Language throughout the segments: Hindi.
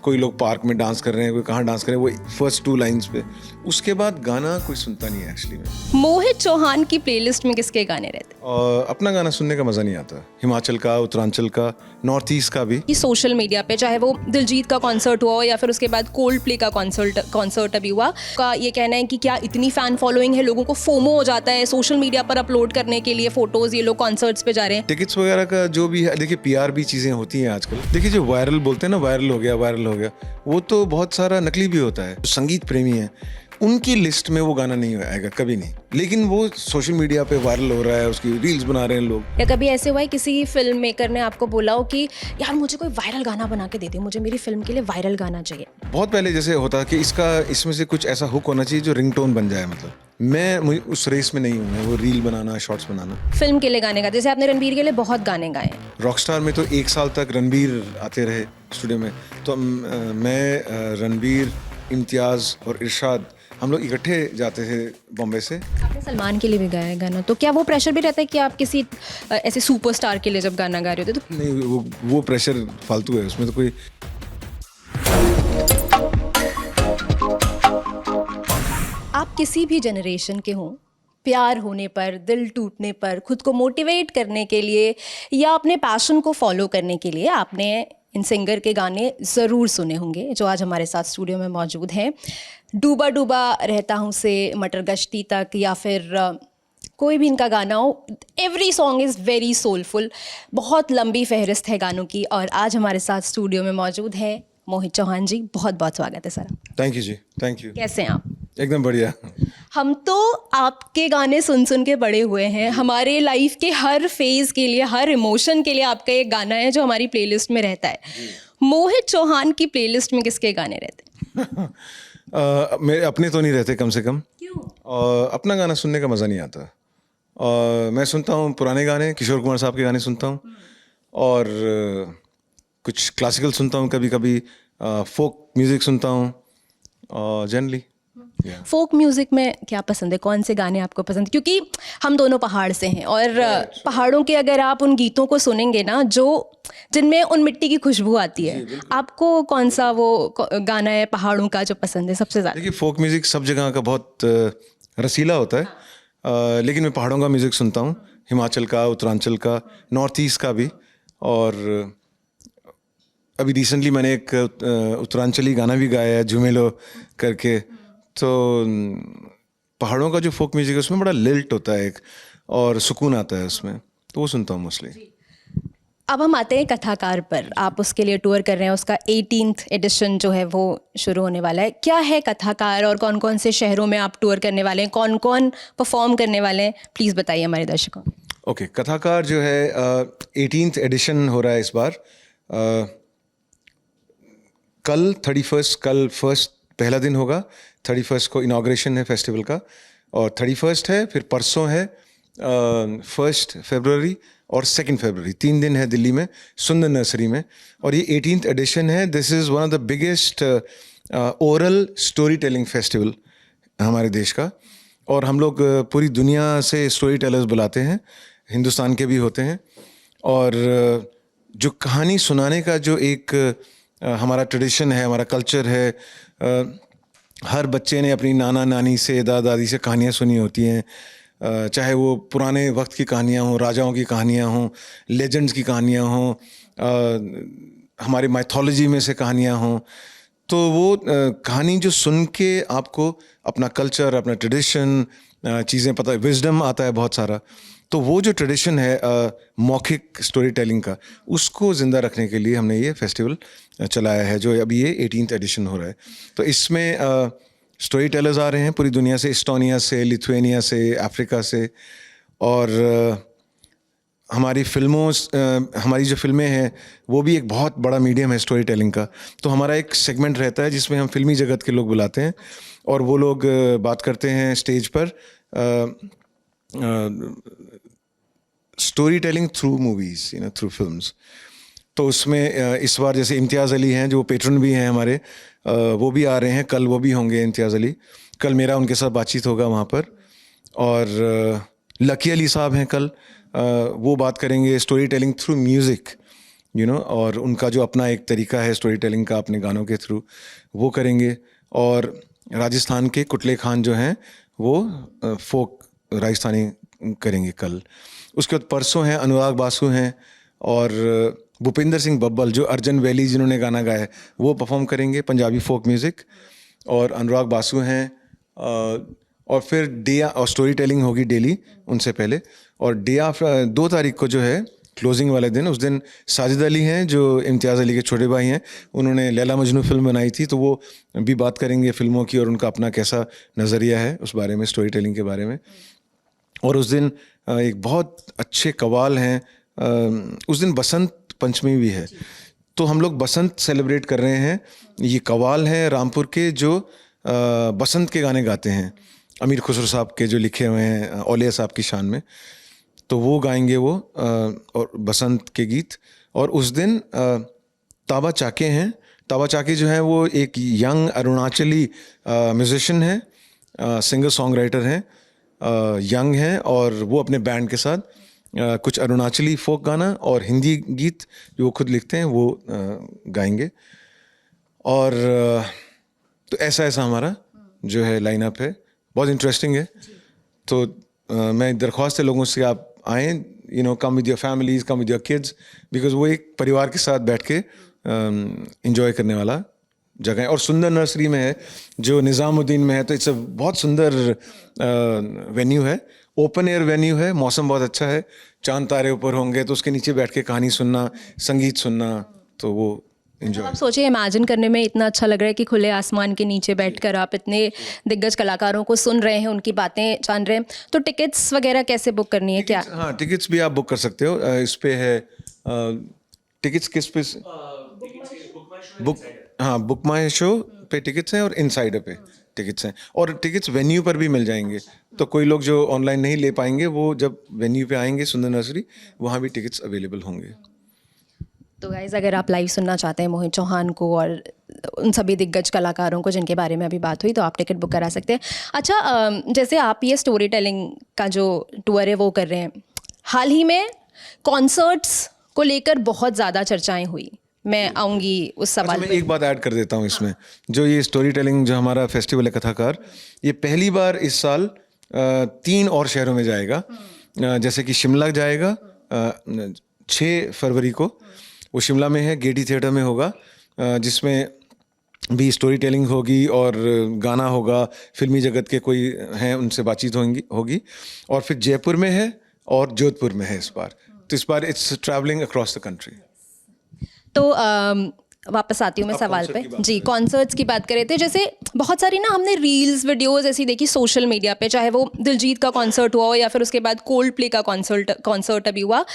कोई लोग पार्क में डांस कर रहे हैं, कोई कहाँ डांस कर रहे हैं, वो फर्स्ट 2 लाइंस पे। उसके बाद गाना कोई सुनता नहीं है एक्चुअली में। मोहित चौहान की प्लेलिस्ट में किसके गाने रहते हैं? और अपना गाना सुनने का मज़ा नहीं आता। हिमाचल का, उत्तरांचल का, नॉर्थ ईस्ट का भी। कि सोशल मीडिया पे चाहे वो दिलजीत का कॉन्सर्ट हुआ हो या फिर उसके बाद कोल्ड प्ले का कॉन्सर्ट अभी हुआ, का ये कहना है कि क्या इतनी फैन फॉलोइंग है, लोगों को फोमो हो जाता है सोशल मीडिया पर अपलोड करने के लिए फोटोज, ये लोग कॉन्सर्ट्स पे जा रहे हैं। टिकट्स वगैरह का जो भी है, देखिए पीआर भी चीज़ें होती हैं आजकल। देखिए जो वायरल बोलते हैं ना, वायरल हो गया, वो तो बहुत सारा नकली भी होता है। संगीत प्रेमी हैं, उनकी लिस्ट में वो गाना नहीं आएगा कभी नहीं, लेकिन वो सोशल मीडिया पे वायरल हो रहा है, उसकी रील्स बना रहे हैं लोग। या कभी ऐसे हुआ है किसी फिल्म मेकर ने आपको बोला हो कि यार मुझे कोई वायरल गाना बना के दे दे, मुझे मेरी फिल्म के लिए वायरल गाना चाहिए? बहुत पहले जैसे होता कि इसमें से कुछ ऐसा हुक होना चाहिए जो रिंगटोन बन जाए। मतलब मैं उस रेस में नहीं हूँ, मैं वो रील बनाना, शॉर्ट्स बनाना। फिल्म के लिए गाने गाते, जैसे आपने रणबीर के लिए बहुत गाने गाए हैं। रॉकस्टार में तो 1 साल तक रणबीर आते रहे स्टूडियो में, तो मैं, रणबीर, इम्तियाज़ और इरशाद, हम लोग इकट्ठे जाते थे बॉम्बे से। आपने सलमान के लिए भी गाया है गाना, तो क्या वो प्रेशर भी रहता है कि आप किसी ऐसे सुपरस्टार के लिए जब गाना गा रहे होते तो? नहीं, वो प्रेशर फालतू है, उसमें तो कोई। आप किसी भी जनरेशन के हों, प्यार होने पर, दिल टूटने पर, खुद को मोटिवेट करने के लिए या अपने पैशन को फॉलो करने के लिए आपने इन सिंगर के गाने ज़रूर सुने होंगे, जो आज हमारे साथ स्टूडियो में मौजूद हैं। डूबा डूबा रहता हूँ से मटर गश्ती तक, या फिर कोई भी इनका गाना हो, every song is very soulful. बहुत लंबी फहरिस्त है गानों की, और आज हमारे साथ स्टूडियो में मौजूद है मोहित चौहान जी। बहुत बहुत स्वागत है सर। थैंक यू जी, थैंक यू। कैसे हैं आप? एकदम बढ़िया। हम तो आपके गाने सुन सुन के बड़े हुए हैं। हमारे लाइफ के हर फेज़ के लिए, हर इमोशन के लिए आपका एक गाना है जो हमारी प्लेलिस्ट में रहता है। मोहित चौहान की प्लेलिस्ट में किसके गाने रहते हैं? मेरे अपने तो नहीं रहते, कम से कम। क्यों? अपना गाना सुनने का मज़ा नहीं आता। मैं सुनता हूँ पुराने गाने, किशोर कुमार साहब के गाने सुनता हूँ, और कुछ क्लासिकल सुनता हूँ, कभी कभी फोक म्यूज़िक सुनता हूँ जनरली। फोक म्यूज़िक में क्या पसंद है? कौन से गाने आपको पसंद? क्योंकि हम दोनों पहाड़ से हैं, और पहाड़ों के अगर आप उन गीतों को सुनेंगे ना, जो जिनमें उन मिट्टी की खुशबू आती है, आपको कौन सा वो गाना है पहाड़ों का जो पसंद है सबसे ज़्यादा? देखिए फोक म्यूज़िक सब जगह का बहुत रसीला होता है, लेकिन मैं पहाड़ों का म्यूज़िक सुनता हूँ, हिमाचल का, उत्तरांचल का, नॉर्थ ईस्ट का भी। और अभी रिसेंटली मैंने एक उत्तरांचली गाना भी गाया है, झुमेलो करके। तो पहाड़ों का जो फोक म्यूजिक है उसमें बड़ा लिल्ट होता है एक, और सुकून आता है उसमें, तो वो सुनता हूँ मोस्टली। अब हम आते हैं कथाकार पर। आप उसके लिए टूर कर रहे हैं, उसका 18th एडिशन जो है वो शुरू होने वाला है। क्या है कथाकार, और कौन कौन से शहरों में आप टूर करने वाले हैं, कौन कौन परफॉर्म करने वाले हैं, प्लीज़ बताइए हमारे दर्शकों। ओके, कथाकार जो है 18th एडिशन हो रहा है इस बार। कल 31st, कल फर्स्ट पहला दिन होगा, 31st को इनाग्रेशन है फेस्टिवल का, और 31st है, फिर परसों है 1 फरवरी और 2 फरवरी, 3 दिन है दिल्ली में सुंदर नर्सरी में। और ये 18th एडिशन है। This is one of the biggest oral story telling festival हमारे देश का, और हम लोग पूरी दुनिया से स्टोरी टेलर्स बुलाते हैं, हिंदुस्तान के भी होते हैं। और जो कहानी सुनाने का जो एक हमारा ट्रेडिशन है, हमारा कल्चर है, हर बच्चे ने अपनी नाना नानी से, दादा दादी से कहानियाँ सुनी होती हैं, चाहे वो पुराने वक्त की कहानियाँ हों, राजाओं की कहानियाँ हों, लेजेंड्स की कहानियाँ हों, हमारे माइथोलॉजी में से कहानियाँ हों। तो वो कहानी जो सुन के आपको अपना कल्चर, अपना ट्रेडिशन, चीज़ें पता, विजडम आता है बहुत सारा। तो वो जो ट्रेडिशन है मौखिक स्टोरी टेलिंग का, उसको ज़िंदा रखने के लिए हमने ये फेस्टिवल चलाया है, जो अभी ये 18th एडिशन हो रहा है। तो इसमें स्टोरी टेलर्स आ रहे हैं पूरी दुनिया से, इस्टोनिया से, लिथुआनिया से, अफ्रीका से। और हमारी हमारी जो फिल्में हैं वो भी एक बहुत बड़ा मीडियम है स्टोरी टेलिंग का। तो हमारा एक सेगमेंट रहता है जिसमें हम फिल्मी जगत के लोग बुलाते हैं, और वो लोग बात करते हैं स्टेज पर, story telling through movies, through films. तो उसमें इस बार जैसे इम्तियाज़ अली हैं, जो पेट्रन भी हैं हमारे, वो भी आ रहे हैं, कल वो भी होंगे इम्तियाज़ अली। कल मेरा उनके साथ बातचीत होगा वहाँ पर। और लकी अली साहब हैं कल, वो बात करेंगे स्टोरी टेलिंग थ्रू म्यूज़िक, और उनका जो अपना एक तरीका है स्टोरी टेलिंग का अपने गानों के थ्रू, वो करेंगे। और राजस्थान के कुटले खान जो हैं वो फोक राजस्थानी करेंगे कल। उसके बाद परसों हैं अनुराग बासु हैं, और भूपिंदर सिंह बब्बल जो अर्जन वैली जिन्होंने गाना गाया है वो परफॉर्म करेंगे पंजाबी फोक म्यूज़िक। और अनुराग बासु हैं, और फिर डे और स्टोरी टेलिंग होगी डेली उनसे पहले। और डे आफ्टर 2 तारीख को जो है क्लोजिंग वाले दिन, उस दिन साजिद अली हैं जो इम्तियाज़ अली के छोटे भाई हैं, उन्होंने लैला मजनू फिल्म बनाई थी, तो वो भी बात करेंगे फिल्मों की और उनका अपना कैसा नज़रिया है उस बारे में, स्टोरी टेलिंग के बारे में। और उस दिन एक बहुत अच्छे कवाल हैं, उस दिन बसंत पंचमी भी है, तो हम लोग बसंत सेलिब्रेट कर रहे हैं। ये कवाल हैं रामपुर के जो बसंत के गाने गाते हैं, अमीर खुसरो साहब के जो लिखे हुए हैं औलिया साहब की शान में, तो वो गाएंगे वो और बसंत के गीत। और उस दिन ताबा चाके हैं, ताबा चाके जो हैं वो एक यंग अरुणाचली म्यूजिशियन है, सिंगर सॉन्ग राइटर हैं, यंग हैं, और वो अपने बैंड के साथ कुछ अरुणाचली फोक गाना और हिंदी गीत जो वो खुद लिखते हैं वो गाएंगे। और तो ऐसा हमारा जो है लाइनअप है, बहुत इंटरेस्टिंग है। तो मैं दरख्वास्त है लोगों से आप आएँ, come with your families, come with your kids, because वो एक परिवार के साथ बैठ के इंजॉय करने वाला जगह है। और सुंदर नर्सरी में है जो निज़ामुद्दीन में है, तो इट्स अ बहुत सुंदर वेन्यू है, ओपन एयर वेन्यू है, मौसम बहुत अच्छा है, चांद तारे ऊपर होंगे तो उसके नीचे बैठ के कहानी सुनना, संगीत सुनना, तो वो एंजॉय। आप सोचिए, इमेजिन करने में इतना अच्छा लग रहा है कि खुले आसमान के नीचे बैठकर आप इतने दिग्गज कलाकारों को सुन रहे हैं, उनकी बातें जान रहे हैं। तो टिकट्स वगैरह कैसे बुक करनी है? क्या? हाँ, टिकट्स भी आप बुक कर सकते हो, इस पे है टिकट्स किस पे बुक माई शो पे टिकट्स हैं और इनसाइडर पे टिकट्स हैं, और टिकट्स वेन्यू पर भी मिल जाएंगे। तो कोई लोग जो ऑनलाइन नहीं ले पाएंगे वो जब वेन्यू पे आएंगे सुंदर नर्सरी, वहाँ भी टिकट्स अवेलेबल होंगे। तो गाइज़, अगर आप लाइव सुनना चाहते हैं मोहित चौहान को और उन सभी दिग्गज कलाकारों को जिनके बारे में अभी बात हुई, तो आप टिकट बुक करा सकते हैं। अच्छा, जैसे आप ये स्टोरी टेलिंग का जो टूर है वो कर रहे हैं, हाल ही में कॉन्सर्ट्स को लेकर बहुत ज़्यादा चर्चाएं हुई, मैं आऊँगी उस सवाल मैं पे। एक बात ऐड कर देता हूँ इसमें, जो ये स्टोरी टेलिंग जो हमारा फेस्टिवल है कथाकार, ये पहली बार इस साल 3 और शहरों में जाएगा। जैसे कि शिमला जाएगा 6 फरवरी को, वो शिमला में है, गेटी थिएटर में होगा, जिसमें भी स्टोरी टेलिंग होगी और गाना होगा, फिल्मी जगत के कोई हैं उनसे बातचीत होगी। और फिर जयपुर में है और जोधपुर में है इस बार, तो इस बार it's travelling across the country. तो वापस आती हूँ मैं सवाल पे। जी, कॉन्सर्ट्स की बात कर रहे थे, जैसे बहुत सारी ना हमने रील्स वीडियोस ऐसी देखी सोशल मीडिया पे, चाहे वो दिलजीत का कॉन्सर्ट हुआ हो या फिर उसके बाद कोल्ड प्ले का कॉन्सर्ट अभी हुआ,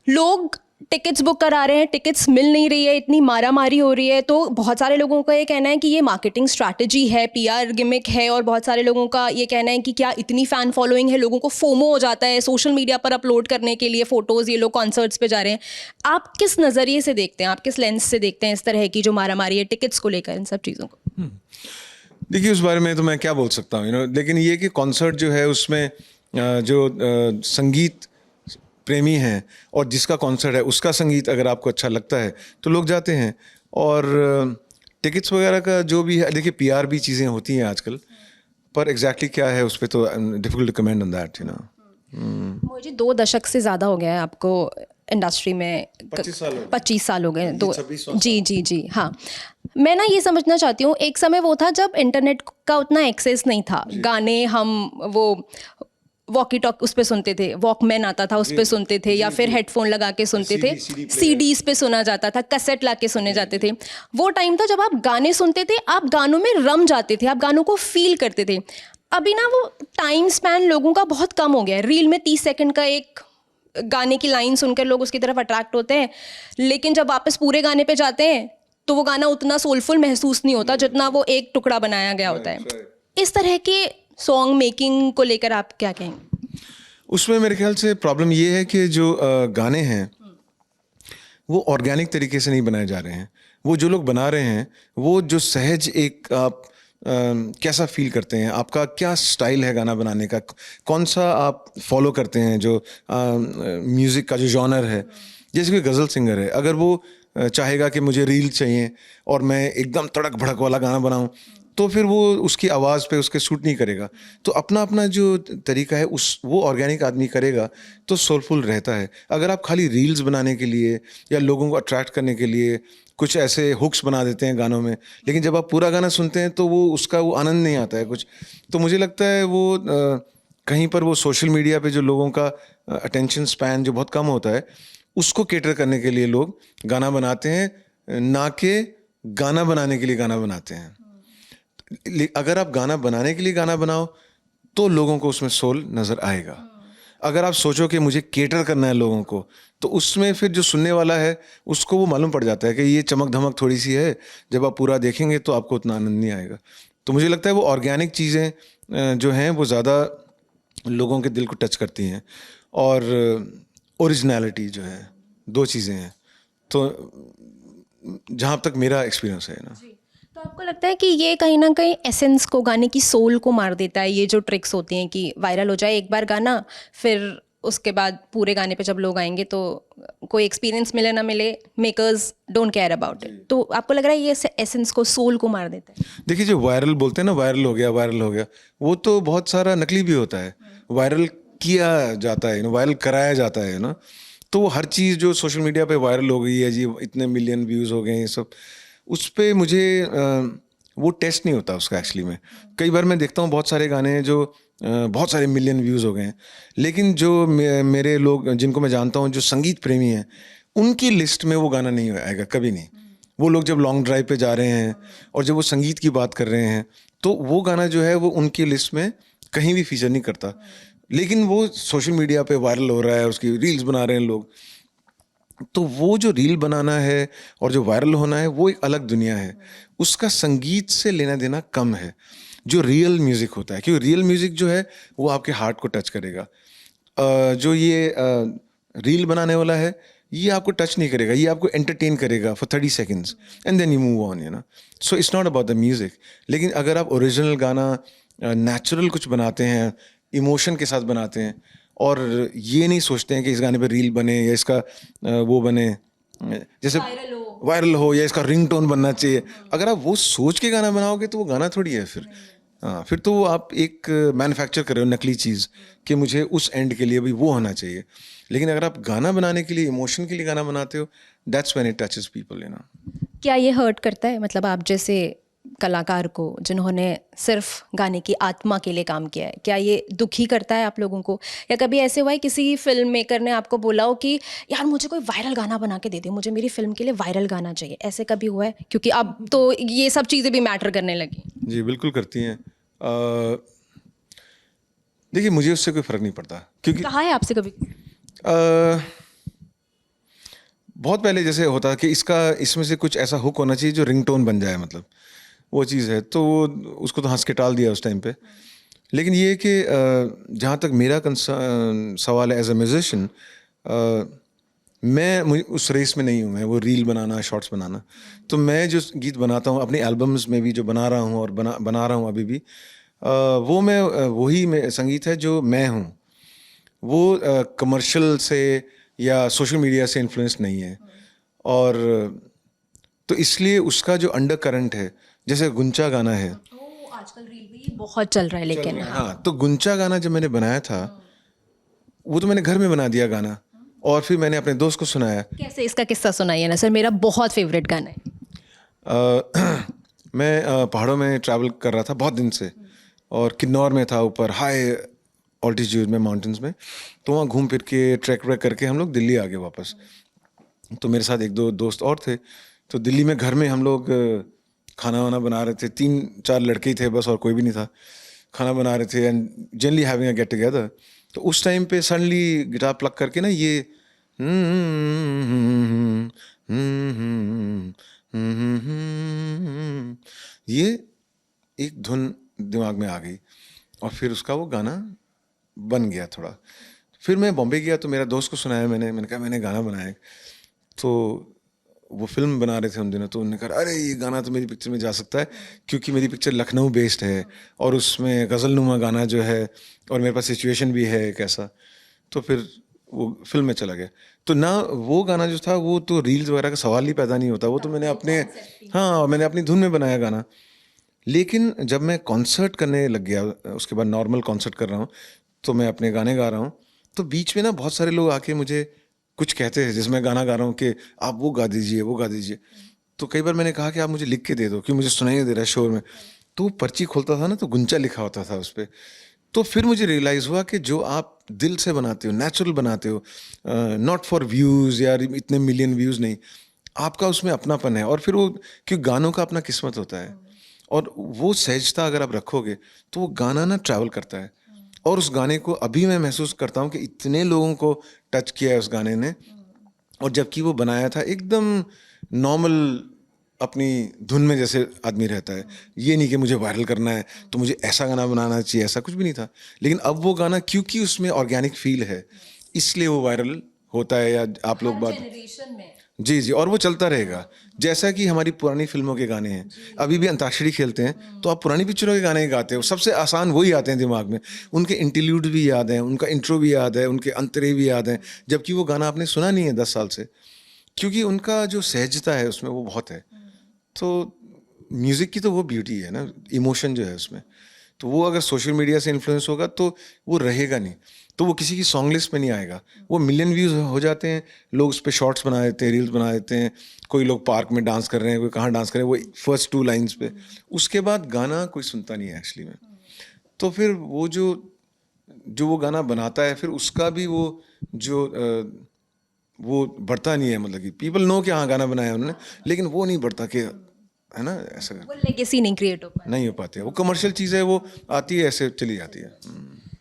लोग टिकट्स बुक करा रहे हैं, टिकट्स मिल नहीं रही है, इतनी मारामारी हो रही है। तो बहुत सारे लोगों का ये कहना है कि ये मार्केटिंग स्ट्रैटेजी है, PR गिमिक है, और बहुत सारे लोगों का ये कहना है कि क्या इतनी फ़ैन फॉलोइंग है, लोगों को फोमो हो जाता है सोशल मीडिया पर अपलोड करने के लिए फ़ोटोज़, ये लोग कॉन्सर्ट्स पे जा रहे हैं। आप किस नज़रिए से देखते हैं, आप किस लेंस से देखते हैं इस तरह की जो मारामारी है टिकट्स को लेकर, इन सब चीज़ों को? देखिए, उस बारे में तो मैं क्या बोल सकता हूँ, लेकिन ये कि कॉन्सर्ट जो है उसमें जो संगीत प्रेमी हैं और जिसका कॉन्सर्ट है उसका संगीत अगर आपको अच्छा लगता है तो लोग जाते हैं। और टिकट्स वगैरह का जो भी है, देखिए PR भी चीज़ें होती हैं आजकल, पर एग्जैक्टली क्या है उस पर तो difficult to comment on that, मुझे 2 दशक से ज़्यादा हो गया है आपको इंडस्ट्री में। 25 साल हो गए। जी, हाँ। मैं ना ये समझना चाहती हूँ, एक समय वो था जब इंटरनेट का उतना एक्सेस नहीं था, गाने हम वो वॉकी टॉक उस पे सुनते थे, वॉकमैन आता था उस पे सुनते थे, या फिर हेडफोन लगा के सुनते थे, CDs पे सुना जाता था, कैसेट ला के सुने जाते थे। वो टाइम था जब आप गाने सुनते थे, आप गानों में रम जाते थे, आप गानों को फील करते थे। अभी ना वो टाइम स्पैन लोगों का बहुत कम हो गया है। रील में 30 सेकंड का एक गाने की लाइन सुनकर लोग उसकी तरफ अट्रैक्ट होते हैं, लेकिन जब वापस पूरे गाने पे जाते हैं तो वो गाना उतना सोलफुल महसूस नहीं होता जितना वो एक टुकड़ा बनाया गया होता है। इस तरह के सॉन्ग मेकिंग को लेकर आप क्या कहेंगे? उसमें मेरे ख्याल से प्रॉब्लम ये है कि जो गाने हैं वो ऑर्गेनिक तरीके से नहीं बनाए जा रहे हैं। वो जो लोग बना रहे हैं वो जो सहज एक आप कैसा फील करते हैं, आपका क्या स्टाइल है गाना बनाने का, कौन सा आप फॉलो करते हैं, जो म्यूज़िक का जो जॉनर है। जैसे कोई गज़ल सिंगर है, अगर वो चाहेगा कि मुझे रील चाहिए और मैं एकदम तड़क भड़क वाला गाना बनाऊं, तो फिर वो उसकी आवाज़ पे उसके सूट नहीं करेगा। तो अपना अपना जो तरीका है उस वो ऑर्गेनिक आदमी करेगा तो सोलफुल रहता है। अगर आप खाली रील्स बनाने के लिए या लोगों को अट्रैक्ट करने के लिए कुछ ऐसे हुक्स बना देते हैं गानों में, लेकिन जब आप पूरा गाना सुनते हैं तो वो उसका वो आनंद नहीं आता है कुछ। तो मुझे लगता है वो कहीं पर वो सोशल मीडिया पे जो लोगों का अटेंशन स्पैन जो बहुत कम होता है, उसको केटर करने के लिए लोग गाना बनाते हैं, ना कि गाना बनाने के लिए गाना बनाते हैं। अगर आप गाना बनाने के लिए गाना बनाओ तो लोगों को उसमें सोल नज़र आएगा। अगर आप सोचो कि मुझे केटर करना है लोगों को, तो उसमें फिर जो सुनने वाला है उसको वो मालूम पड़ जाता है कि ये चमक धमक थोड़ी सी है, जब आप पूरा देखेंगे तो आपको उतना आनंद नहीं आएगा। तो मुझे लगता है वो ऑर्गेनिक चीज़ें जो हैं वो ज़्यादा लोगों के दिल को टच करती हैं, और ओरिजिनलिटी जो है, दो चीज़ें हैं। तो जहाँ तक मेरा एक्सपीरियंस है ना। तो आपको लगता है कि ये कहीं ना कहीं एसेंस को, गाने की सोल को मार देता है, ये जो ट्रिक्स होती हैं कि वायरल हो जाए एक बार गाना, फिर उसके बाद पूरे गाने पे जब लोग आएंगे तो कोई एक्सपीरियंस मिले ना मिले, makers don't care about it. तो आपको लग रहा है ये एसेंस को, सोल को मार देता है? देखिए, जो वायरल बोलते हैं ना, वायरल हो गया, वायरल हो गया, वो तो बहुत सारा नकली भी होता है। वायरल किया जाता है ना, वायरल कराया जाता है ना। तो वो हर चीज़ जो सोशल मीडिया पे वायरल हो गई है जी, इतने मिलियन व्यूज़ हो गए हैं, ये सब, उस पे मुझे वो टेस्ट नहीं होता उसका एक्चुअली में। कई बार मैं देखता हूँ बहुत सारे गाने हैं जो बहुत सारे मिलियन व्यूज़ हो गए हैं, लेकिन जो मेरे लोग जिनको मैं जानता हूँ जो संगीत प्रेमी हैं, उनकी लिस्ट में वो गाना नहीं आएगा कभी नहीं। वो लोग जब लॉन्ग ड्राइव पे जा रहे हैं और जब वो संगीत की बात कर रहे हैं, तो वो गाना जो है वो उनकी लिस्ट में कहीं भी फीचर नहीं करता। लेकिन वो सोशल मीडिया पे वायरल हो रहा है, उसकी रील्स बना रहे हैं लोग। तो वो जो रील बनाना है और जो वायरल होना है वो एक अलग दुनिया है, उसका संगीत से लेना देना कम है। जो रियल म्यूज़िक होता है, क्योंकि रियल म्यूज़िक जो है वो आपके हार्ट को टच करेगा। जो ये रील बनाने वाला है, ये आपको टच नहीं करेगा, ये आपको एंटरटेन करेगा for 30 seconds and then you move on, you know. So it's not about the music. लेकिन अगर आप ओरिजिनल गाना नेचुरल कुछ बनाते हैं, इमोशन के साथ बनाते हैं, और ये नहीं सोचते हैं कि इस गाने पे रील बने या इसका वो बने, जैसे वायरल हो या इसका रिंगटोन बनना चाहिए, अगर आप वो सोच के गाना बनाओगे तो वो गाना थोड़ी है फिर। हाँ, फिर तो वो आप एक मैन्युफैक्चर कर रहे हो नकली चीज़ कि मुझे उस एंड के लिए भी वो होना चाहिए। लेकिन अगर आप गाना बनाने के लिए, इमोशन के लिए गाना बनाते हो, that's when it touches people, you know. क्या ये हर्ट करता है, मतलब आप जैसे कलाकार को जिन्होंने सिर्फ गाने की आत्मा के लिए काम किया है, क्या ये दुखी करता है आप लोगों को? या कभी ऐसे हुआ है किसी फिल्म मेकर ने आपको बोला हो कि यार मुझे कोई वायरल गाना बना के दे दे, मुझे मेरी फिल्म के लिए वायरल गाना चाहिए, ऐसे कभी हुआ है? क्योंकि अब तो ये सब चीज़ें भी मैटर करने लगी। जी, बिल्कुल करती हैं। देखिए, मुझे उससे कोई फ़र्क नहीं पड़ता, क्योंकि कहा है आपसे कभी? अ, बहुत पहले जैसे होता कि इसमें से कुछ ऐसा हुक होना चाहिए जो रिंगटोन बन जाए, मतलब वो चीज़ है, तो उसको तो हंस के टाल दिया उस टाइम पे। लेकिन ये है कि जहाँ तक मेरा सवाल है एज अ म्यूजिशियन, मुझे उस रेस में नहीं हूँ, मैं वो रील बनाना, शॉर्ट्स बनाना। तो मैं जो गीत बनाता हूँ अपनी एल्बम्स में भी, जो बना रहा हूँ और बना रहा हूँ अभी भी, वो मैं वही संगीत है जो मैं हूँ। वो कमर्शियल से या सोशल मीडिया से इन्फ्लुएंस नहीं है। और तो इसलिए उसका जो अंडर करंट है, जैसे गुंचा गाना है, आजकल रील में ये बहुत चल रहा है, लेकिन हाँ, तो गुंचा गाना जब मैंने बनाया था, वो तो मैंने घर में बना दिया गाना, और फिर मैंने अपने दोस्त को सुनाया। कैसे, इसका किस्सा सुनाइए ना सर, मेरा बहुत फेवरेट गाना है। मैं पहाड़ों में ट्रैवल कर रहा था बहुत दिन से, और किन्नौर में था, ऊपर हाई ऑल्टीट्यूड में, माउंटेन्स में। तो वहाँ घूम फिर के ट्रैक व्रैक करके हम लोग दिल्ली आ गए वापस। तो मेरे साथ एक दो दोस्त और थे। तो दिल्ली में घर में हम लोग खाना वाना बना रहे थे, 3-4 लड़के ही थे बस, और कोई भी नहीं था। खाना बना रहे थे and generally having a get together. तो उस टाइम पे सडनली गिटार प्लग करके ना ये ये एक धुन दिमाग में आ गई, और फिर उसका वो गाना बन गया थोड़ा। फिर मैं बॉम्बे गया तो मेरा दोस्त को सुनाया, मैंने कहा मैंने गाना बनाया। तो वो फिल्म बना रहे थे उन दिनों, तो उन्होंने कहा अरे ये गाना तो मेरी पिक्चर में जा सकता है, क्योंकि मेरी पिक्चर लखनऊ बेस्ड है और उसमें गज़लनुमा गाना जो है और मेरे पास सिचुएशन भी है एक ऐसा, तो फिर वो फिल्म में चला गया। तो ना वो गाना जो था वो तो रील्स वगैरह का सवाल ही पैदा नहीं होता, वो तो मैंने अपने, हाँ मैंने अपनी धुन में बनाया गाना। लेकिन जब मैं कॉन्सर्ट करने लग गया, उसके बाद नॉर्मल कॉन्सर्ट कर रहा हूँ, तो मैं अपने गाने गा रहा हूँ, तो बीच में ना बहुत सारे लोग आके मुझे कुछ कहते हैं, जिसमें गाना गा रहा हूँ कि आप वो गा दीजिए, वो गा दीजिए। तो कई बार मैंने कहा कि आप मुझे लिख के दे दो, कि मुझे सुनाई नहीं दे रहा है शोर में। तो वो पर्ची खोलता था ना, तो गुंचा लिखा होता था उस पर। तो फिर मुझे रियलाइज़ हुआ कि जो आप दिल से बनाते हो, नेचुरल बनाते हो, नॉट फॉर व्यूज़ या इतने मिलियन व्यूज़ नहीं, आपका उसमें अपनापन है। और फिर वो, क्योंकि गानों का अपना किस्मत होता है, और वो सहजता अगर आप रखोगे तो वो गाना ना ट्रैवल करता है। और उस गाने को अभी मैं महसूस करता हूँ कि इतने लोगों को टच किया है उस गाने ने, और जबकि वो बनाया था एकदम नॉर्मल अपनी धुन में जैसे आदमी रहता है। ये नहीं कि मुझे वायरल करना है तो मुझे ऐसा गाना बनाना चाहिए, ऐसा कुछ भी नहीं था। लेकिन अब वो गाना क्योंकि उसमें ऑर्गेनिक फील है, इसलिए वो वायरल होता है, या आप लोग बात, जनरेशन में जी जी, और वो चलता रहेगा। जैसा कि हमारी पुरानी फिल्मों के गाने हैं, अभी भी अंताक्षरी खेलते हैं तो आप पुरानी पिक्चरों के गाने ही गाते हो, सबसे आसान वही आते हैं दिमाग में। उनके इंटरल्यूड भी याद हैं, उनका इंट्रो भी याद है, उनके अंतरे भी याद हैं, जबकि वो गाना आपने सुना नहीं है 10 साल से, क्योंकि उनका जो सहजता है उसमें वो बहुत है। तो म्यूज़िक की तो वो ब्यूटी है ना, इमोशन जो है उसमें। तो वो अगर सोशल मीडिया से इन्फ्लुएंस होगा तो वो रहेगा नहीं, तो वो किसी की सॉन्ग लिस्ट में नहीं आएगा। वो मिलियन व्यूज़ हो जाते हैं, लोग उस पर शॉर्ट्स बना देते हैं, रील्स बना देते हैं, कोई लोग पार्क में डांस कर रहे हैं, कोई कहाँ डांस कर रहे हैं, वो फर्स्ट 2 लाइन्स पे। उसके बाद गाना कोई सुनता नहीं है एक्चुअली में। तो फिर वो जो वो गाना बनाता है, फिर उसका भी वो जो वो बढ़ता नहीं है, मतलब कि पीपल नो कि हाँ गाना बनाया उन्होंने, लेकिन वो नहीं बढ़ता कि, है ना, ऐसा वो लेगेसी नहीं क्रिएट हो पाती। नहीं हो पाती है। वो कमर्शियल चीज़ है, वो आती है ऐसे चली जाती है।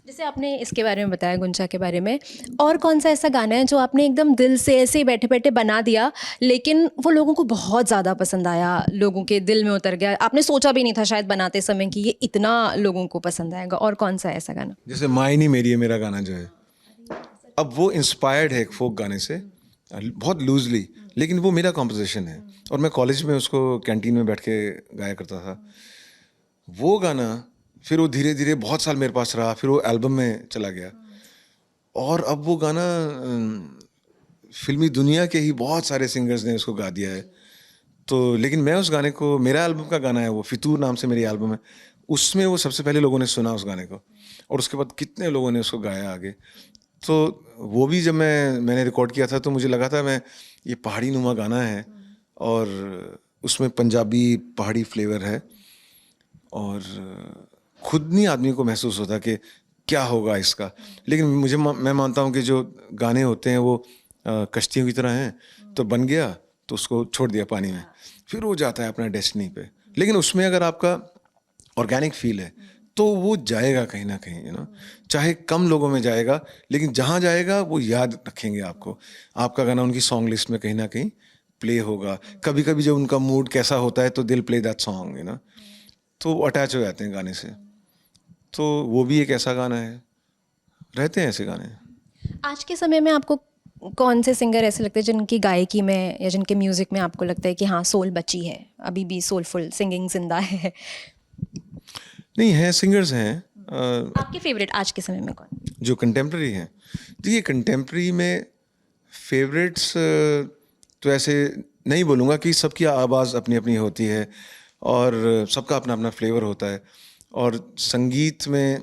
जैसे आपने इसके बारे में बताया, गुंचा के बारे में, और कौन सा ऐसा गाना है जो आपने एकदम दिल से ऐसे ही बैठे बैठे बना दिया, लेकिन वो लोगों को बहुत ज़्यादा पसंद आया, लोगों के दिल में उतर गया, आपने सोचा भी नहीं था शायद बनाते समय कि ये इतना लोगों को पसंद आएगा? और कौन सा है ऐसा गाना? जैसे माय नहीं मेरी है मेरा गाना जो है, अब वो इंस्पायर्ड है एक फोक गाने से, बहुत लूजली, लेकिन वो मेरा कॉम्पोजिशन है, और मैं कॉलेज में उसको कैंटीन में बैठ के गाया करता था। वो गाना फिर वो धीरे धीरे बहुत साल मेरे पास रहा, फिर वो एल्बम में चला गया, और अब वो गाना फिल्मी दुनिया के ही बहुत सारे सिंगर्स ने उसको गा दिया है। तो लेकिन मैं उस गाने को, मेरा एल्बम का गाना है वो, फितूर नाम से मेरी एल्बम है, उसमें वो सबसे पहले लोगों ने सुना उस गाने को, और उसके बाद कितने लोगों ने उसको गाया आगे। तो वो भी जब मैंने रिकॉर्ड किया था तो मुझे लगा था मैं, ये पहाड़ी नुमा गाना है और उसमें पंजाबी पहाड़ी फ्लेवर है, और खुद नहीं आदमी को महसूस होता कि क्या होगा इसका। लेकिन मैं मानता हूँ कि जो गाने होते हैं वो कश्तियों की तरह हैं, तो बन गया तो उसको छोड़ दिया पानी में, फिर वो जाता है अपना डेस्टिनी पे। लेकिन उसमें अगर आपका ऑर्गेनिक फील है तो वो जाएगा कहीं ना कहीं, चाहे कम लोगों में जाएगा, लेकिन जहाँ जाएगा वो याद रखेंगे आपको, आपका गाना उनकी सॉन्ग लिस्ट में कहीं ना कहीं प्ले होगा। कभी कभी जब उनका मूड कैसा होता है तो दिल प्ले दैट सॉन्ग, तो अटैच हो जाते हैं गाने से। तो वो भी एक ऐसा गाना है, रहते हैं ऐसे गाने। आज के समय में आपको कौन से सिंगर ऐसे लगते हैं जिनकी गायकी में या जिनके म्यूज़िक में आपको लगता है कि हाँ सोल बची है, अभी भी सोलफुल सिंगिंग जिंदा है? नहीं है, सिंगर्स हैं। आपके फेवरेट आज के समय में कौन? जो कंटेम्प्रेरी हैं, देखिए कंटेम्प्रेरी में फेवरेट्स तो ऐसे नहीं बोलूँगा, कि सबकी आवाज़ अपनी अपनी होती है और सबका अपना अपना फ्लेवर होता है। और संगीत में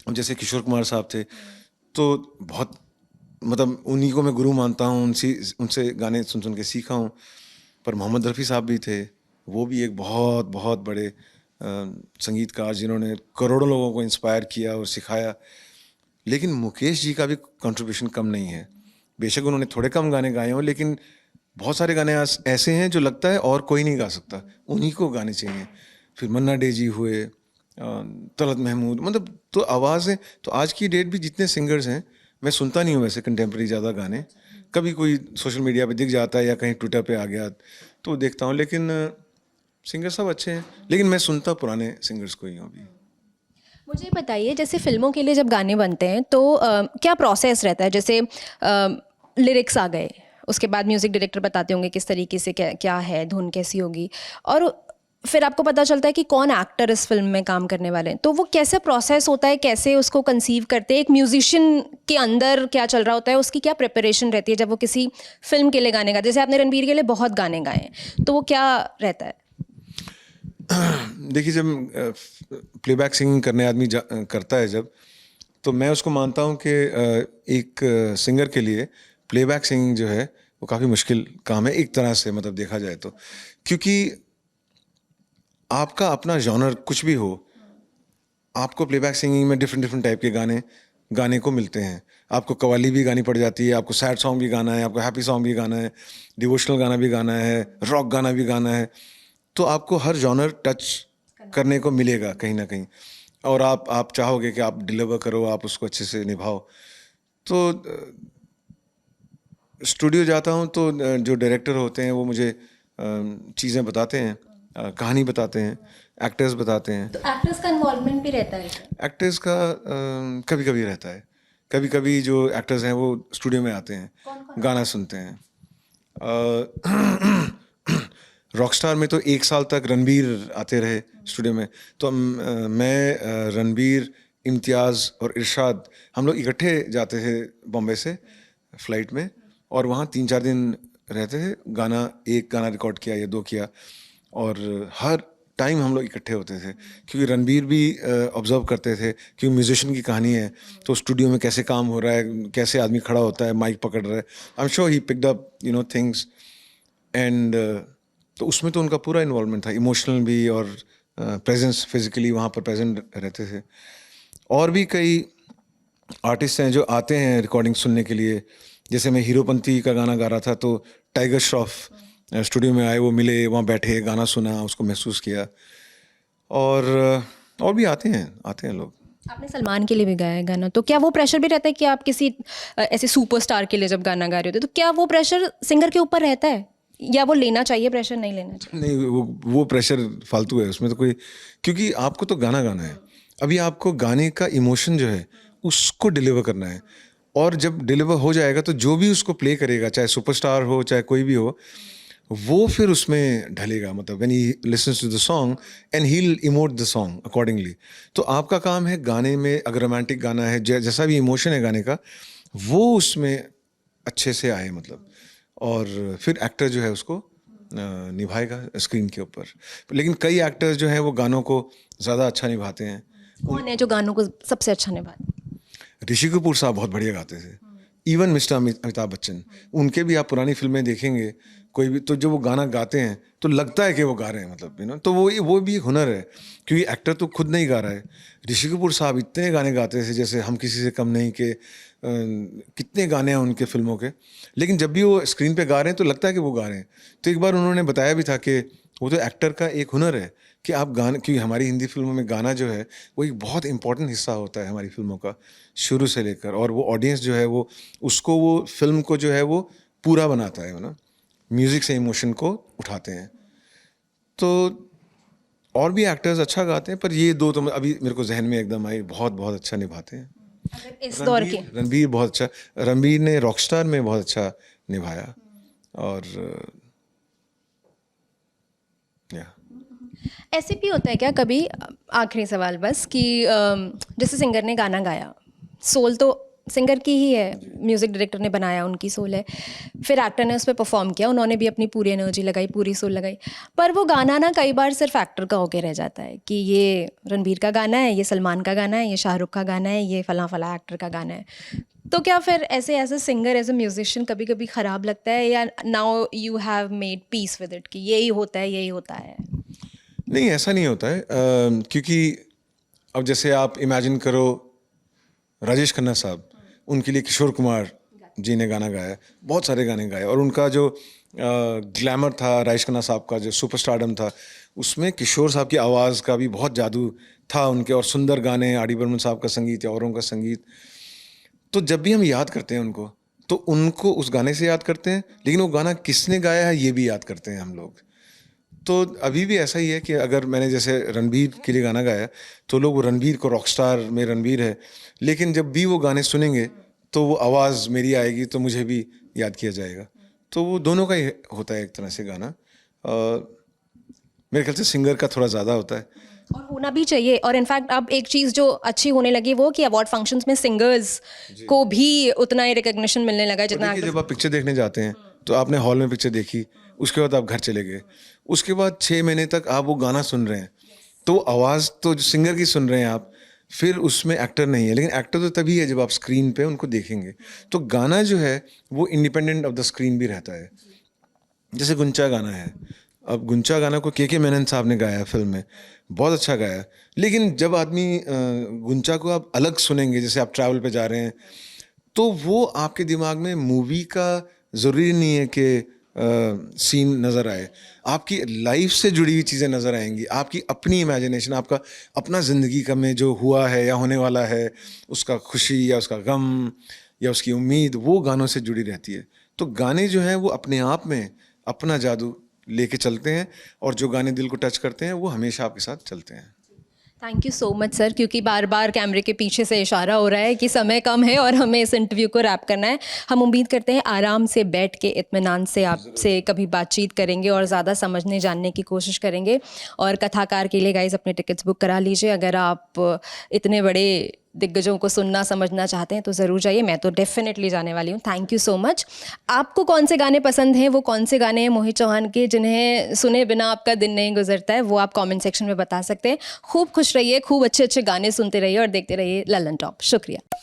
जैसे किशोर कुमार साहब थे, तो बहुत, मतलब उन्हीं को मैं गुरु मानता हूँ, उनसे गाने सुन सुन के सीखा हूँ। पर मोहम्मद रफ़ी साहब भी थे, वो भी एक बहुत बहुत बड़े संगीतकार जिन्होंने करोड़ों लोगों को इंस्पायर किया और सिखाया। लेकिन मुकेश जी का भी कंट्रीब्यूशन कम नहीं है। बेशक उन्होंने थोड़े कम गाने गाए हों, लेकिन बहुत सारे गाने ऐसे हैं जो लगता है और कोई नहीं गा सकता, उन्हीं को गाने चाहिए। फिर मन्ना डे जी हुए, तलत महमूद, मतलब तो आवाज़ें। तो आज की डेट भी जितने सिंगर्स हैं, मैं सुनता नहीं हूँ वैसे कंटेम्प्रेरी ज़्यादा गाने, कभी कोई सोशल मीडिया पे दिख जाता है या कहीं ट्विटर पे आ गया तो देखता हूँ, लेकिन सिंगर सब अच्छे हैं, लेकिन मैं सुनता पुराने सिंगर्स को ही हूँ अभी। मुझे बताइए, जैसे फिल्मों के लिए जब गाने बनते हैं तो क्या प्रोसेस रहता है? जैसे लिरिक्स आ गए उसके बाद म्यूज़िक डायरेक्टर बताते होंगे किस तरीके से क्या क्या है, धुन कैसी होगी, और फिर आपको पता चलता है कि कौन एक्टर इस फिल्म में काम करने वाले हैं। तो वो कैसे प्रोसेस होता है, कैसे उसको कंसीव करते हैं, एक म्यूजिशियन के अंदर क्या चल रहा होता है, उसकी क्या प्रिपरेशन रहती है जब वो किसी फिल्म के लिए गाने गाते हैं? जैसे आपने रणबीर के लिए बहुत गाने गाए हैं, तो वो क्या रहता है? देखिए, जब प्लेबैक सिंगिंग करने आदमी करता है जब, तो मैं उसको मानता हूँ कि एक सिंगर के लिए प्लेबैक सिंगिंग जो है वो काफ़ी मुश्किल काम है एक तरह से, मतलब देखा जाए तो। क्योंकि आपका अपना जॉनर कुछ भी हो, आपको प्लेबैक सिंगिंग में डिफरेंट डिफरेंट टाइप के गाने गाने को मिलते हैं। आपको कव्वाली भी गानी पड़ जाती है, आपको सैड सॉन्ग भी गाना है, आपको हैप्पी सॉन्ग भी गाना है, डिवोशनल गाना भी गाना है, रॉक गाना भी गाना है। तो आपको हर जॉनर टच करने को मिलेगा कहीं ना कहीं, और आप चाहोगे कि आप डिलीवर करो, आप उसको अच्छे से निभाओ। तो स्टूडियो जाता हूँ तो जो डायरेक्टर होते हैं वो मुझे चीज़ें बताते हैं, कहानी बताते हैं, एक्टर्स बताते हैं। तो एक्टर्स का इन्वॉल्वमेंट भी रहता है क्या? एक्टर्स का कभी कभी रहता है। कभी कभी जो एक्टर्स हैं वो स्टूडियो में आते हैं, गाना सुनते हैं। रॉकस्टार में तो 1 साल तक रणबीर आते रहे स्टूडियो में। तो मैं, रणबीर, इम्तियाज़ और इरशाद, हम लोग इकट्ठे जाते थे बॉम्बे से फ्लाइट में, और वहाँ 3-4 दिन रहते थे। एक गाना रिकॉर्ड किया या 2 किया, और हर टाइम हम लोग इकट्ठे होते थे, क्योंकि रणबीर भी ऑब्जर्व करते थे, क्योंकि म्यूजिशियन की कहानी है तो स्टूडियो में कैसे काम हो रहा है, कैसे आदमी खड़ा होता है, माइक पकड़ रहा है। I am sure he picked up things, and तो उसमें तो उनका पूरा इन्वॉल्वमेंट था, इमोशनल भी, और प्रेजेंस, फिजिकली वहाँ पर प्रेजेंट रहते थे। और भी कई आर्टिस्ट हैं जो आते हैं रिकॉर्डिंग सुनने के लिए। जैसे मैं हीरोपंती का गाना गा रहा था, तो टाइगर श्रॉफ स्टूडियो में आए, वो मिले, वहाँ बैठे, गाना सुना, उसको महसूस किया। और भी आते हैं लोग। आपने सलमान के लिए भी गाया है गाना, तो क्या वो प्रेशर भी रहता है कि आप किसी ऐसे सुपरस्टार के लिए जब गाना गा रहे होते, तो क्या वो प्रेशर सिंगर के ऊपर रहता है, या वो लेना चाहिए प्रेशर, नहीं लेना चाहिए? नहीं, वो प्रेशर फालतू है, उसमें तो कोई, क्योंकि आपको तो गाना गाना है। अभी आपको गाने का इमोशन जो है उसको डिलीवर करना है, और जब डिलीवर हो जाएगा तो जो भी उसको प्ले करेगा, चाहे सुपरस्टार हो चाहे कोई भी हो, वो फिर उसमें ढलेगा। मतलब when he listens to the song and he will emote the song accordingly. तो आपका काम है गाने में, अगर रोमांटिक गाना है, जैसा भी इमोशन है गाने का, वो उसमें अच्छे से आए, मतलब, और फिर एक्टर जो है उसको निभाएगा स्क्रीन के ऊपर। लेकिन कई एक्टर्स जो हैं वो गानों को ज़्यादा अच्छा निभाते हैं। कौन है जो गानों को सबसे अच्छा निभाता है? ऋषि कपूर साहब बहुत बढ़िया गाते थे। इवन मिस्टर अमिताभ बच्चन, उनके भी आप पुरानी फिल्में देखेंगे, कोई भी, तो जब वो गाना गाते हैं तो लगता है कि वो गा रहे हैं, मतलब तो वो भी एक हुनर है, क्योंकि एक्टर तो खुद नहीं गा रहा है। ऋषि कपूर साहब इतने गाने गाते थे, जैसे हम किसी से कम नहीं के, कितने गाने हैं उनके फिल्मों के, लेकिन जब भी वो स्क्रीन पे गा रहे हैं तो लगता है कि वो गा रहे हैं। तो एक बार उन्होंने बताया भी था कि वो तो एक्टर का एक हुनर है कि आप गाने, क्योंकि हमारी हिंदी फिल्मों में गाना जो है वो एक बहुत इंपॉर्टेंट हिस्सा होता है हमारी फिल्मों का, शुरू से लेकर, और वो ऑडियंस जो है वो उसको, वो फिल्म को जो है वो पूरा बनाता है ना, म्यूज़िक से इमोशन को उठाते हैं। तो और भी एक्टर्स अच्छा गाते हैं, पर ये 2 तो अभी मेरे को जहन में एकदम आए, बहुत बहुत अच्छा निभाते हैं। अगर इस दौर के रणबीर बहुत अच्छा, रणबीर ने रॉकस्टार में बहुत अच्छा निभाया। और या ऐसे भी होता है क्या कभी, आखिरी सवाल बस, कि जैसे सिंगर ने गाना गाया, सोल तो सिंगर की ही है, म्यूज़िक डायरेक्टर ने बनाया, उनकी सोल है, फिर एक्टर ने उस पर परफॉर्म किया, उन्होंने भी अपनी पूरी एनर्जी लगाई, पूरी सोल लगाई, पर वो गाना ना कई बार सिर्फ एक्टर का होके रह जाता है कि ये रणबीर का गाना है, ये सलमान का गाना है, ये शाहरुख का गाना है, ये फला फला एक्टर का गाना है। तो क्या फिर ऐसे as a singer, as a musician कभी कभी ख़राब लगता है, या now you have made peace with it कि यही होता है, यही होता है? नहीं, ऐसा नहीं होता है, क्योंकि अब जैसे आप इमेजिन करो, राजेश खन्ना साहब, उनके लिए किशोर कुमार जी ने गाना गाया, बहुत सारे गाने गाए, और उनका जो ग्लैमर था, राजेश खन्ना साहब का जो सुपरस्टारडम था, उसमें किशोर साहब की आवाज़ का भी बहुत जादू था उनके, और सुंदर गाने, आर डी बर्मन साहब का संगीत या औरों का संगीत। तो जब भी हम याद करते हैं उनको, तो उनको उस गाने से याद करते हैं, लेकिन वो गाना किसने गाया है ये भी याद करते हैं हम लोग। तो अभी भी ऐसा ही है कि अगर मैंने जैसे रणबीर के लिए गाना गाया, तो लोग रणबीर को, रॉकस्टार में रणबीर है, लेकिन जब भी वो गाने सुनेंगे तो वो आवाज़ मेरी आएगी, तो मुझे भी याद किया जाएगा। तो वो दोनों का ही होता है एक तरह से गाना। मेरे ख्याल से सिंगर का थोड़ा ज़्यादा होता है। और होना भी चाहिए। और इनफैक्ट अब एक चीज़ जो अच्छी होने लगी वो कि अवार्ड फंक्शंस में सिंगर्स को भी उतना ही रिकग्निशन मिलने लगा है जितना देखिए, जब आप पिक्चर देखने जाते हैं तो आपने हॉल में पिक्चर देखी, उसके बाद आप घर चले गए, उसके बाद 6 महीने तक आप वो गाना सुन रहे हैं, तो आवाज़ तो जो सिंगर की सुन रहे हैं आप, फिर उसमें एक्टर नहीं है। लेकिन एक्टर तो तभी है जब आप स्क्रीन पे उनको देखेंगे। तो गाना जो है वो इंडिपेंडेंट ऑफ द स्क्रीन भी रहता है। जैसे गुंचा गाना है, अब गुंचा गाना को के मेनन साहब ने गाया है फिल्म में, बहुत अच्छा गाया है। लेकिन जब आदमी गुंचा को आप अलग सुनेंगे, जैसे आप ट्रैवल पे जा रहे हैं, तो वो आपके दिमाग में मूवी का ज़रूरी नहीं है कि सीन नज़र आए, आपकी लाइफ से जुड़ी हुई चीज़ें नज़र आएंगी, आपकी अपनी इमेजिनेशन, आपका अपना ज़िंदगी का में जो हुआ है या होने वाला है, उसका खुशी या उसका गम या उसकी उम्मीद, वो गानों से जुड़ी रहती है। तो गाने जो हैं वो अपने आप में अपना जादू लेके चलते हैं, और जो गाने दिल को टच करते हैं वो हमेशा आपके साथ चलते हैं। Thank you so much sir, क्योंकि बार बार कैमरे के पीछे से इशारा हो रहा है कि समय कम है और हमें इस इंटरव्यू को रैप करना है। हम उम्मीद करते हैं आराम से बैठ के इत्मीनान से आपसे कभी बातचीत करेंगे और ज़्यादा समझने जानने की कोशिश करेंगे। और कथाकार के लिए गाइस अपने टिकट्स बुक करा लीजिए। अगर आप इतने बड़े दिग्गजों को सुनना समझना चाहते हैं तो ज़रूर जाइए। मैं तो डेफिनेटली जाने वाली हूँ। Thank you so much. आपको कौन से गाने पसंद हैं, वो कौन से गाने हैं मोहित चौहान के जिन्हें सुने बिना आपका दिन नहीं गुजरता है, वो आप कमेंट सेक्शन में बता सकते हैं। खूब खुश रहिए, खूब अच्छे अच्छे गाने सुनते रहिए और देखते रहिए ललन टॉप। शुक्रिया।